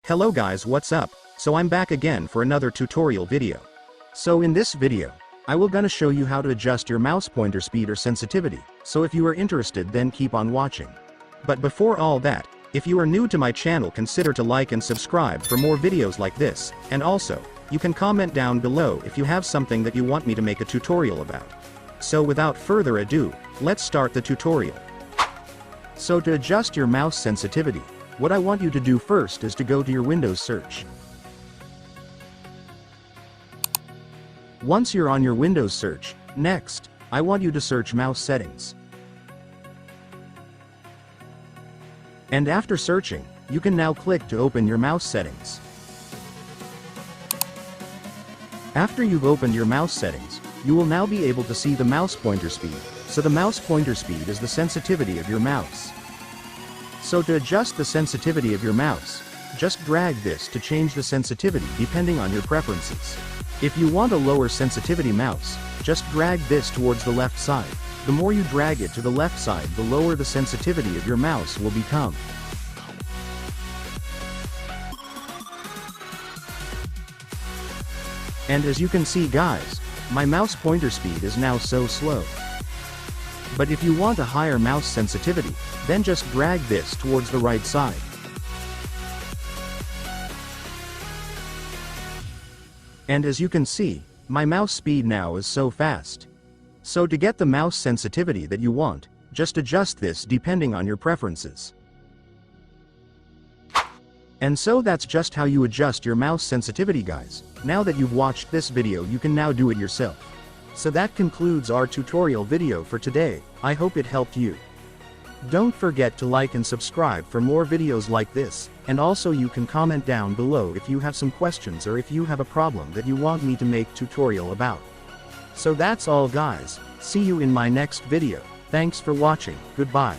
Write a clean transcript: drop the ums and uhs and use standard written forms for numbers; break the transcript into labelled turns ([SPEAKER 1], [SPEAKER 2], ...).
[SPEAKER 1] Hello guys, what's up? So I'm back again for another tutorial video. So in this video, I will gonna show you how to adjust your mouse pointer speed or sensitivity, so if you are interested then keep on watching. But before all that, if you are new to my channel consider to like and subscribe for more videos like this, and also, you can comment down below if you have something that you want me to make a tutorial about. So without further ado, let's start the tutorial. So to adjust your mouse sensitivity, what I want you to do first is to go to your Windows search. Once you're on your Windows search, next, I want you to search mouse settings. And after searching, you can now click to open your mouse settings. After you've opened your mouse settings, you will now be able to see the mouse pointer speed. So the mouse pointer speed is the sensitivity of your mouse. So to adjust the sensitivity of your mouse, just drag this to change the sensitivity depending on your preferences. If you want a lower sensitivity mouse, just drag this towards the left side. The more you drag it to the left side, the lower the sensitivity of your mouse will become. And as you can see guys, my mouse pointer speed is now so slow. But if you want a higher mouse sensitivity, then just drag this towards the right side. And as you can see, my mouse speed now is so fast. So to get the mouse sensitivity that you want, just adjust this depending on your preferences. And so that's just how you adjust your mouse sensitivity guys. Now that you've watched this video you can now do it yourself. So that concludes our tutorial video for today. I hope it helped you. Don't forget to like and subscribe for more videos like this, and also you can comment down below if you have some questions or if you have a problem that you want me to make tutorial about. So that's all guys, see you in my next video. Thanks for watching, goodbye.